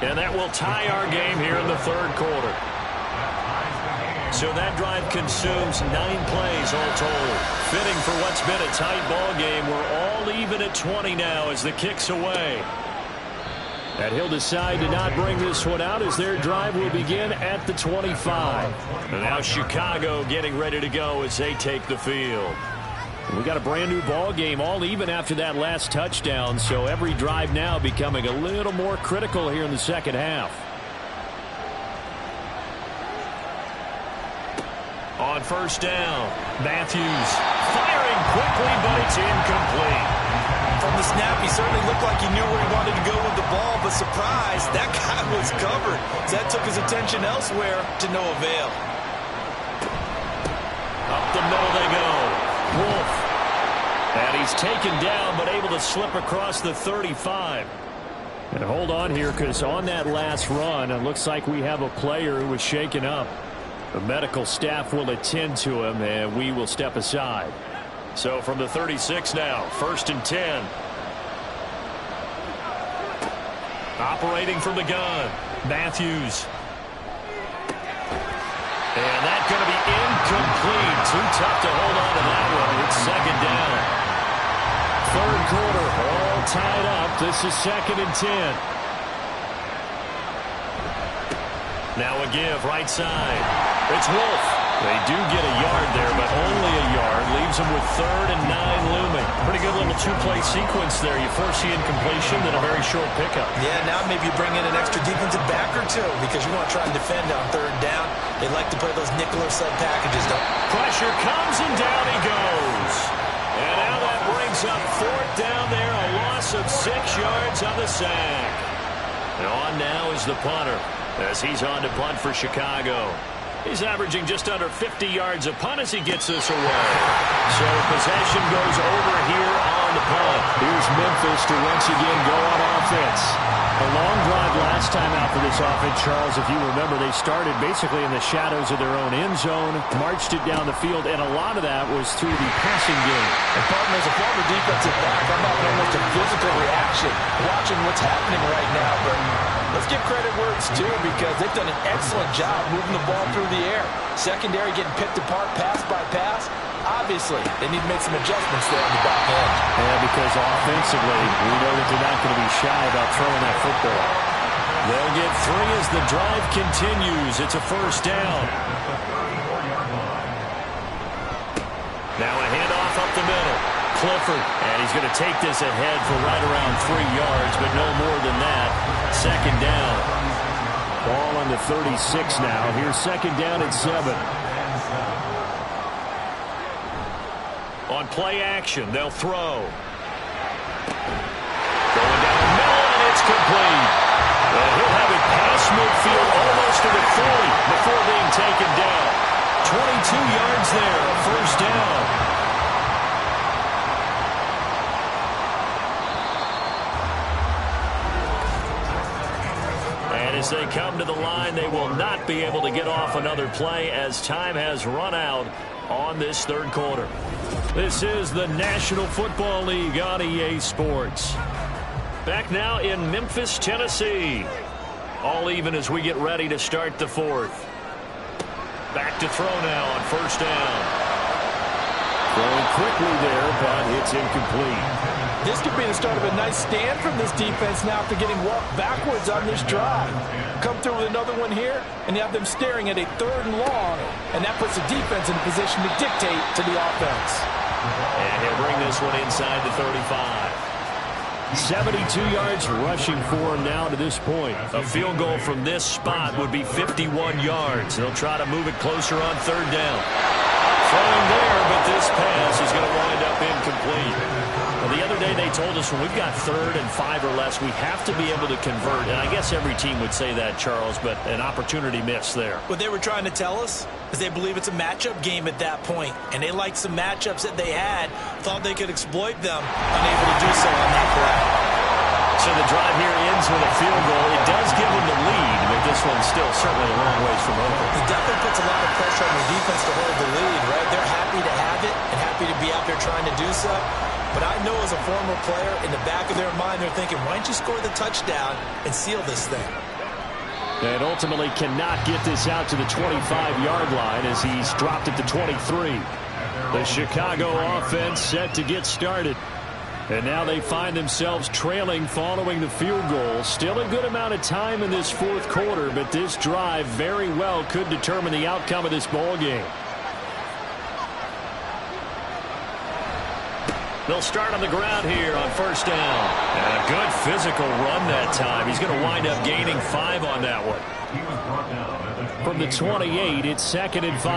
[SPEAKER 2] And that will tie our game here in the 3rd quarter. So that drive consumes 9 plays all told. Fitting for what's been a tight ball game. We're all even at 20 now as the kick's away.
[SPEAKER 7] And he'll decide to not bring this one out as their drive will begin at the 25.
[SPEAKER 2] And now Chicago getting ready to go as they take the field.
[SPEAKER 7] We got a brand new ball game, all even after that last touchdown, so every drive now becoming a little more critical here in the second half.
[SPEAKER 2] On first down, Matthews firing quickly, but it's incomplete.
[SPEAKER 3] From the snap, he certainly looked like he knew where he wanted to go with the ball, but surprise, that guy was covered. So that took his attention elsewhere to no avail.
[SPEAKER 2] Up the middle they go. Wolf. And he's taken down, but able to slip across the 35.
[SPEAKER 7] And hold on here, because on that last run, it looks like we have a player who was shaken up. The medical staff will attend to him, and we will step aside.
[SPEAKER 2] So from the 36 now, 1st and 10. Operating from the gun, Matthews. And that's going to be incomplete. Too tough to hold on to that one. It's 2nd down.
[SPEAKER 7] 3rd quarter, all tied up. This is 2nd and 10.
[SPEAKER 2] Now a give, right side. It's Wolf. They do get a yard there, but only a yard. Leaves them with 3rd and 9 looming. Pretty good little 2-play sequence there. You force the incompletion, then a very short pickup.
[SPEAKER 3] Yeah, now maybe you bring in an extra defensive back or two because you want to try and defend on 3rd down. They like to play those nickel or sub packages, don't they?
[SPEAKER 2] Pressure comes, and down he goes. And now that brings up 4th down there, a loss of 6 yards on the sack. And on now is the punter as he's on to punt for Chicago. He's averaging just under 50 yards a punt as he gets this away. So possession goes over here on the punt.
[SPEAKER 7] Here's Memphis to once again go on offense. A long drive last time out for this offense, Charles. If you remember, they started basically in the shadows of their own end zone, marched it down the field, and a lot of that was through the passing game.
[SPEAKER 3] And Barton, as a former defensive back, I'm having almost a physical reaction watching what's happening right now. But let's give credit where it's due because they've done an excellent job moving the ball through the air. Secondary getting picked apart pass by pass. Obviously, they need to make some adjustments there on the back end.
[SPEAKER 7] Yeah, because offensively, we know that they're not going to be shy about throwing that football.
[SPEAKER 2] They'll get 3 as the drive continues. It's a 1st down. Now a handoff up the middle. Clifford, and he's going to take this ahead for right around 3 yards, but no more than that. 2nd down.
[SPEAKER 7] Ball on the 36 now. Here's second down and 7. On play action, they'll throw. Going down the middle, and it's complete. And he'll have it past midfield almost to the 40 before being taken down. 22 yards there, first down. And as they come to the line, they will not be able to get off another play as time has run out on this third quarter. This is the National Football League on EA Sports. Back now in Memphis, Tennessee. All even as we get ready to start the fourth. Back to throw now on first down. Throwing quickly there, but it's incomplete.
[SPEAKER 3] This could be the start of a nice stand from this defense now after getting walked backwards on this drive. Come through with another one here, and you have them staring at a 3rd and long, and that puts the defense in a position to dictate to the offense.
[SPEAKER 7] And he'll bring this one inside the 35. 72 yards rushing for him now to this point. A field goal from this spot would be 51 yards. They'll try to move it closer on 3rd down. Throwing there, but this pass is going to wind up incomplete. Well, the other day they told us when we've got 3rd and 5 or less, we have to be able to convert. And I guess every team would say that, Charles, but an opportunity missed there.
[SPEAKER 3] What they were trying to tell us is they believe it's a matchup game at that point, and they liked some matchups that they had, thought they could exploit them, unable to do so on that play.
[SPEAKER 7] So the drive here ends with a field goal. It does give them the lead, but this one's still certainly a long ways from over.
[SPEAKER 3] It definitely puts a lot of pressure on the defense to hold the lead, right? They're happy to have it and happy to be out there trying to do so. But I know as a former player, in the back of their mind, they're thinking, why don't you score the touchdown and seal this thing?
[SPEAKER 7] And ultimately cannot get this out to the 25-yard line as he's dropped it to 23. The Chicago offense set to get started. And now they find themselves trailing following the field goal. Still a good amount of time in this fourth quarter, but this drive very well could determine the outcome of this ball game. They'll start on the ground here on first down. And a good physical run that time. He's going to wind up gaining 5 on that one. From the 28, it's 2nd and 5.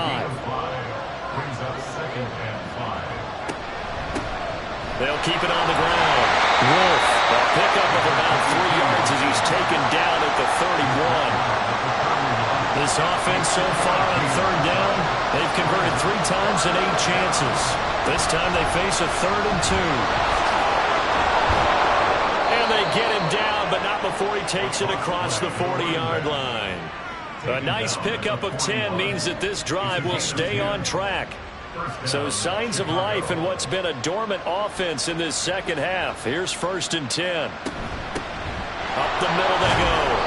[SPEAKER 7] They'll keep it on the ground. Wolf, a pickup of about 3 yards as he's taken down at the 31. This offense so far on 3rd down, they've converted 3 times and 8 chances. This time they face a 3rd and 2. And they get him down, but not before he takes it across the 40-yard line. A nice pickup of 10 means that this drive will stay on track. So signs of life in what's been a dormant offense in this second half. Here's 1st and 10. Up the middle they go.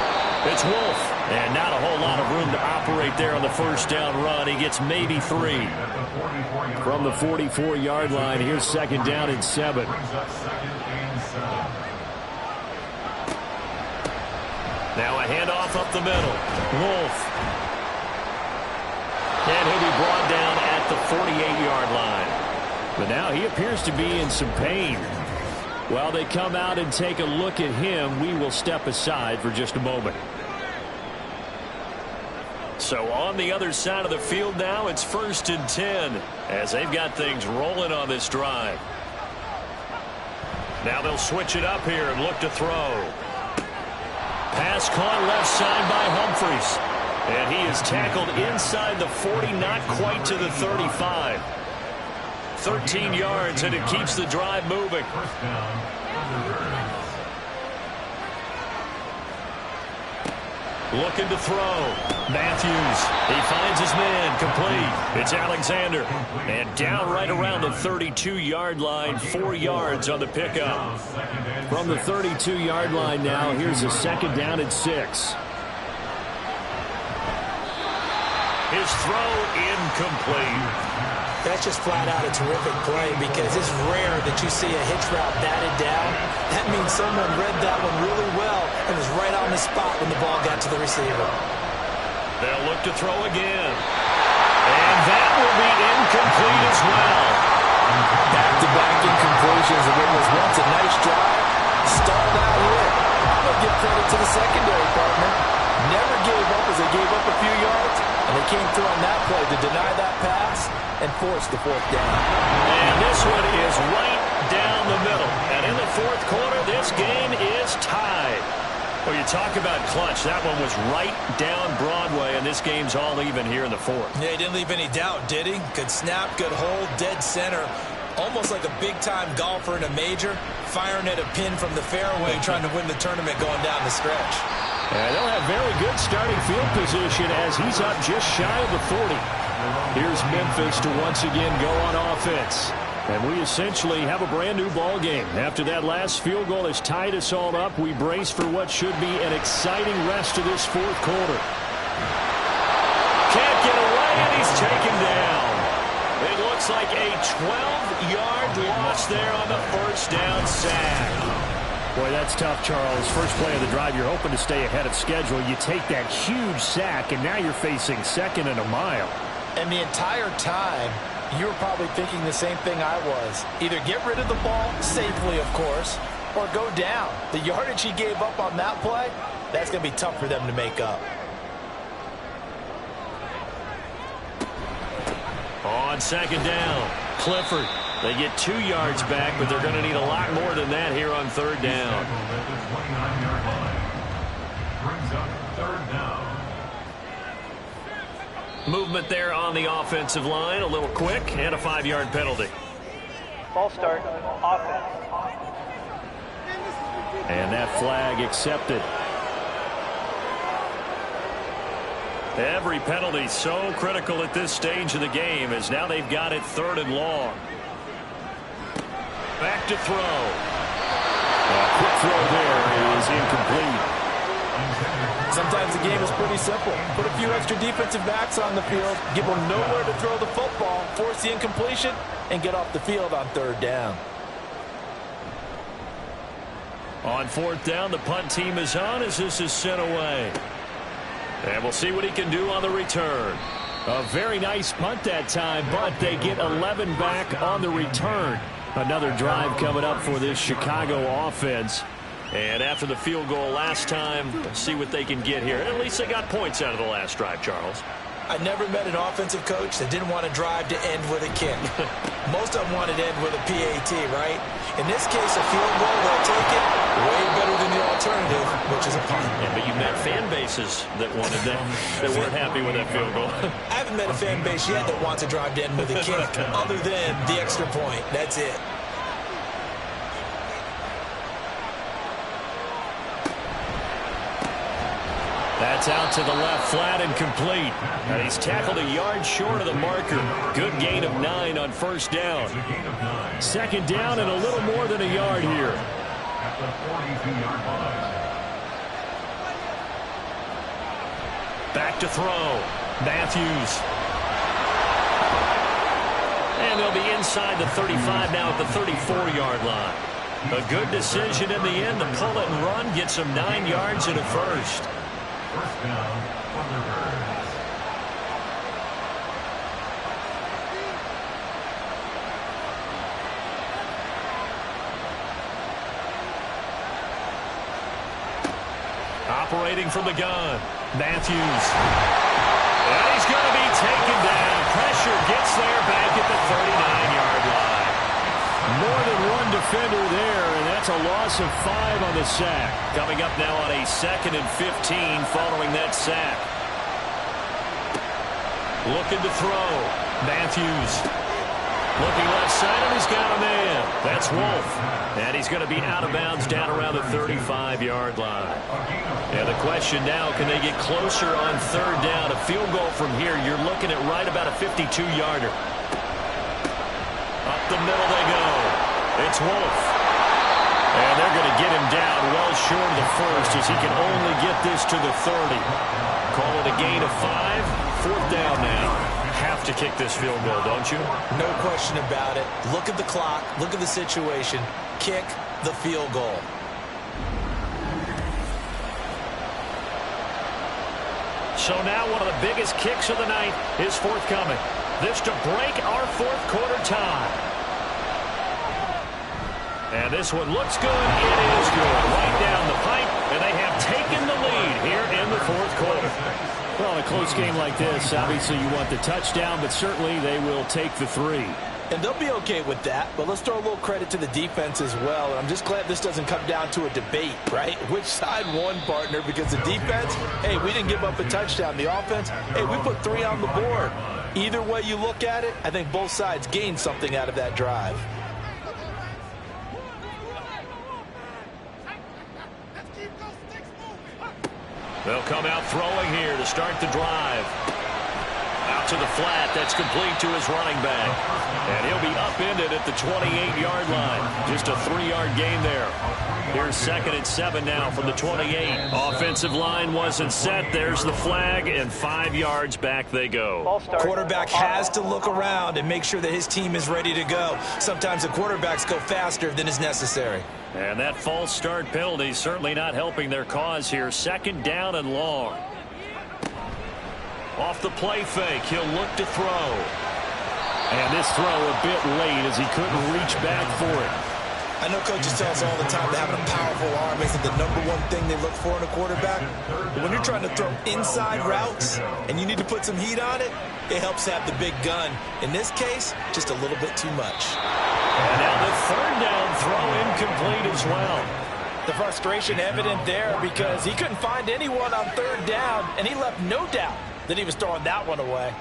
[SPEAKER 7] It's Wolf. And not a whole lot of room to operate there on the first down run. He gets maybe 3. From the 44-yard line, here's 2nd down and 7. Now a handoff up the middle. Wolf. And he'll be brought down at the 48-yard line. But now he appears to be in some pain. While they come out and take a look at him, we will step aside for just a moment. So on the other side of the field now, it's 1st and 10 as they've got things rolling on this drive. Now they'll switch it up here and look to throw. Pass caught left side by Humphries. And he is tackled inside the 40, not quite to the 35. 13 yards, and it keeps the drive moving. Looking to throw. Matthews. He finds his man. Complete. It's Alexander. And down right around the 32-yard line. 4 yards on the pickup. From the 32-yard line now, here's a 2nd down and 6. His throw incomplete.
[SPEAKER 3] That's just flat out a terrific play because it's rare that you see a hitch route batted down. That means someone read that one really well and was right on the spot when the ball got to the receiver.
[SPEAKER 7] They'll look to throw again. And that will be incomplete as well.
[SPEAKER 3] Back-to-back incompletions, and it was once a nice drive. Stalled out here. I'm going to give credit to the secondary partner. Never gave They gave up a few yards, and they came through on that play to deny that pass and force the fourth down.
[SPEAKER 2] And this one is right down the middle. And in the fourth quarter, this game is tied. Well, you talk about clutch. That one was right down Broadway, and this game's all even here in the fourth.
[SPEAKER 3] Yeah, he didn't leave any doubt, did he? Good snap, good hold, dead center. Almost like a big-time golfer in a major, firing at a pin from the fairway, trying to win the tournament going down the stretch.
[SPEAKER 7] And they'll have very good starting field position as he's up just shy of the 40. Here's Memphis to once again go on offense. And we essentially have a brand-new ball game. After that last field goal has tied us all up, we brace for what should be an exciting rest of this fourth quarter.
[SPEAKER 2] Can't get away, and he's taken down. It looks like a 12-yard loss there on the first down sack.
[SPEAKER 7] Boy, that's tough, Charles. First play of the drive, you're hoping to stay ahead of schedule. You take that huge sack, and now you're facing second and a mile.
[SPEAKER 3] And the entire time, you were probably thinking the same thing I was. Either get rid of the ball, safely, of course, or go down. The yardage he gave up on that play, that's going to be tough for them to make up.
[SPEAKER 2] On second down, Clifford. They get 2 yards back, but they're going to need a lot more than that here on third down.
[SPEAKER 5] Brings up third down.
[SPEAKER 2] Movement there on the offensive line, a little quick, and a 5-yard penalty.
[SPEAKER 4] False start. Offense.
[SPEAKER 7] And that flag accepted.
[SPEAKER 2] Every penalty so critical at this stage of the game, as now they've got it third and long. Back to throw.
[SPEAKER 7] A quick throw there is incomplete.
[SPEAKER 3] Sometimes the game is pretty simple. Put a few extra defensive backs on the field, give them nowhere to throw the football, force the incompletion, and get off the field on third down.
[SPEAKER 2] On fourth down, the punt team is on as this is sent away. And we'll see what he can do on the return.
[SPEAKER 7] A very nice punt that time, but they get 11 back on the return. Another drive coming up for this Chicago offense.
[SPEAKER 2] And after the field goal last time, see what they can get here. At least they got points out of the last drive, Charles.
[SPEAKER 3] I never met an offensive coach that didn't want to drive to end with a kick. Most of them wanted to end with a PAT, right? In this case, a field goal, they'll take it way better than the alternative, which is a punt.
[SPEAKER 2] Yeah, but you met fan bases that wanted that, that weren't happy with that field goal.
[SPEAKER 3] I haven't met a fan base yet that wants to drive to end with a kick, other than the extra point. That's it.
[SPEAKER 2] That's out to the left, flat and complete. And he's tackled a yard short of the marker. Good gain of 9 on first down.
[SPEAKER 7] Second down and a little more than a yard here.
[SPEAKER 5] At the 42-yard line.
[SPEAKER 2] Back to throw. Matthews. And they'll be inside the 35 now at the 34-yard line. A good decision in the end to pull it and run. Gets him 9 yards and a first.
[SPEAKER 5] First down, Thunderbirds.
[SPEAKER 2] Operating from the gun, Matthews. And he's going to be taken down. Pressure gets there back at the 39-yard line.
[SPEAKER 7] More than one defender there, and that's a loss of 5 on the sack.
[SPEAKER 2] Coming up now on a 2nd and 15 following that sack. Looking to throw. Matthews. Looking left side, and he's got a man. That's Wolf. And he's going to be out of bounds down around the 35-yard line. And the question now, can they get closer on third down? A field goal from here, you're looking at right about a 52-yarder. Up the middle they go. It's Wolf. And they're going to get him down well short of the first as he can only get this to the 30. Call it a gain of 5. Fourth down now. Have to kick this field goal, don't you?
[SPEAKER 3] No question about it. Look at the clock. Look at the situation. Kick the field goal.
[SPEAKER 2] So now one of the biggest kicks of the night is forthcoming. This to break our fourth quarter tie. And this one looks good. It is good. Right down the pipe, and they have taken the lead here in the fourth quarter.
[SPEAKER 7] Well, in a close game like this, obviously you want the touchdown, but certainly they will take the 3.
[SPEAKER 3] And they'll be okay with that, but let's throw a little credit to the defense as well. And I'm just glad this doesn't come down to a debate, right? Which side won, partner? Because the defense, hey, we didn't give up a touchdown. The offense, hey, we put 3 on the board. Either way you look at it, I think both sides gained something out of that drive.
[SPEAKER 2] They'll come out throwing here to start the drive. Out to the flat. That's complete to his running back. And he'll be upended at the 28-yard line. Just a 3-yard gain there. Here's 2nd and 7 now from the 28. Offensive line wasn't set. There's the flag, and 5 yards back they go.
[SPEAKER 3] Quarterback has to look around and make sure that his team is ready to go. Sometimes the quarterbacks go faster than is necessary.
[SPEAKER 2] And that false start penalty certainly not helping their cause here. 2nd down and long. Off the play fake, he'll look to throw.
[SPEAKER 7] And this throw a bit late as he couldn't reach back for it.
[SPEAKER 3] I know coaches tell us all the time that having a powerful arm isn't the #1 thing they look for in a quarterback. But when you're trying to throw inside routes and you need to put some heat on it, it helps to have the big gun. In this case, just a little bit too much.
[SPEAKER 2] And now the 3rd down throw incomplete as well.
[SPEAKER 3] The frustration evident there because he couldn't find anyone on 3rd down, and he left no doubt that he was throwing that one away.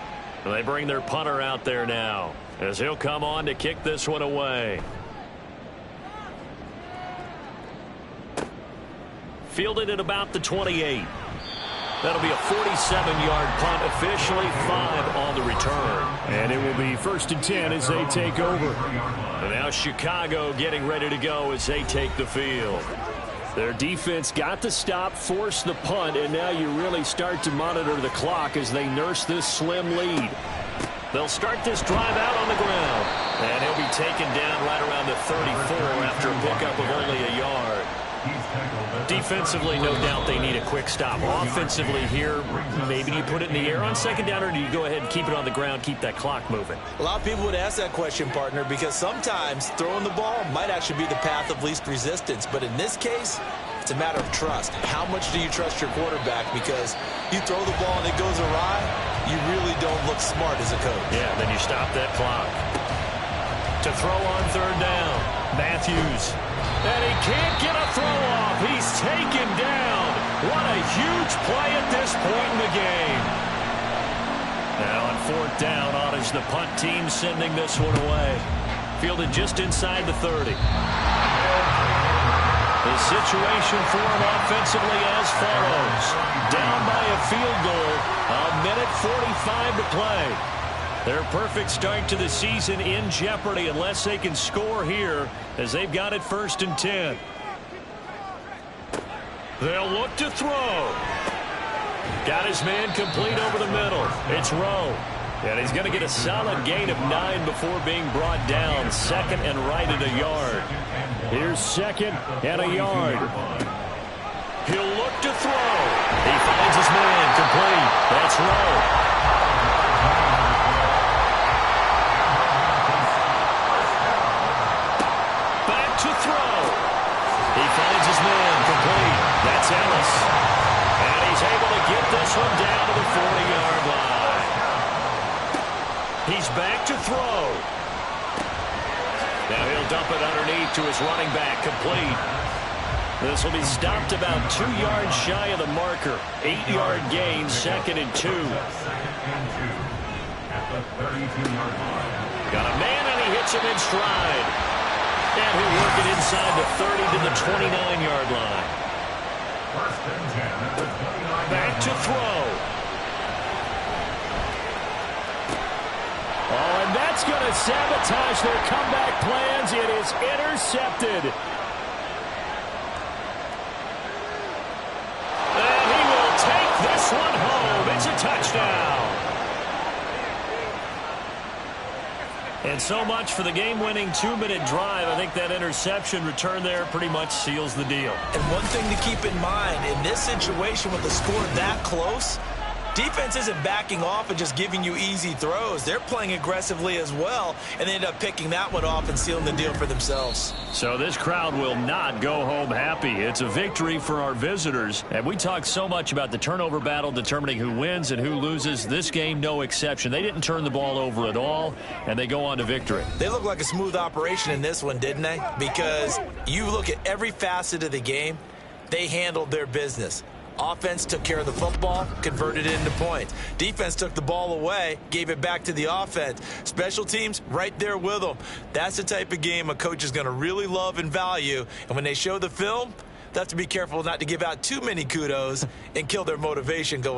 [SPEAKER 2] They bring their punter out there now as he'll come on to kick this one away. Fielded at about the 28. That'll be a 47-yard punt, officially 5 on the return.
[SPEAKER 7] And it will be 1st and 10 as they take over.
[SPEAKER 2] And now Chicago getting ready to go as they take the field.
[SPEAKER 7] Their defense got the stop, forced the punt, and now you really start to monitor the clock as they nurse this slim lead.
[SPEAKER 2] They'll start this drive out on the ground. And he'll be taken down right around the 34 after a pickup of only a yard. Defensively, no doubt they need a quick stop. Offensively here, maybe you put it in the air on 2nd down, or do you go ahead and keep it on the ground, keep that clock moving?
[SPEAKER 3] A lot of people would ask that question, partner, because sometimes throwing the ball might actually be the path of least resistance. But in this case, it's a matter of trust. How much do you trust your quarterback? Because you throw the ball and it goes awry, you really don't look smart as a coach.
[SPEAKER 2] Yeah, then you stop that clock. To throw on 3rd down, Matthews. And he can't get a throw off. He's taken down. What a huge play at this point in the game. Now on 4th down, on is the punt team sending this one away. Fielded just inside the 30. The situation for him offensively as follows. Down by a field goal. A minute 45 to play. Their perfect start to the season in jeopardy unless they can score here as they've got it 1st and 10. They'll look to throw. Got his man complete over the middle. It's Rowe. And he's going to get a solid gain of 9 before being brought down. 2nd and right at a yard.
[SPEAKER 7] Here's 2nd and a yard.
[SPEAKER 2] He'll look to throw. He finds his man complete. That's Rowe. To throw. He finds his man complete. That's Ellis. And he's able to get this one down to the 40-yard line. He's back to throw. Now he'll dump it underneath to his running back, complete. This will be stopped about 2 yards shy of the marker. 8-yard gain, 2nd and 2. Got a man and he hits him in stride. And he'll work it inside the 30 to the 29-yard line. Back to throw.
[SPEAKER 7] Oh, and that's going to sabotage their comeback plans. It is intercepted.
[SPEAKER 2] And he will take this one home. It's a touchdown. And so much for the game-winning 2-minute drive. I think that interception return there pretty much seals the deal.
[SPEAKER 3] And one thing to keep in mind, in this situation with the score that close, Defense isn't backing off and just giving you easy throws. They're playing aggressively as well, and they end up picking that one off and sealing the deal for themselves.
[SPEAKER 2] So this crowd will not go home happy. It's a victory for our visitors. And we talked so much about the turnover battle determining who wins and who loses. This game, no exception. They didn't turn the ball over at all, and they go on to victory.
[SPEAKER 3] They look like a smooth operation in this one, didn't they? Because you look at every facet of the game, they handled their business. Offense took care of the football, converted it into points. Defense took the ball away, gave it back to the offense. Special teams, right there with them. That's the type of game a coach is going to really love and value. And when they show the film, they have to be careful not to give out too many kudos and kill their motivation going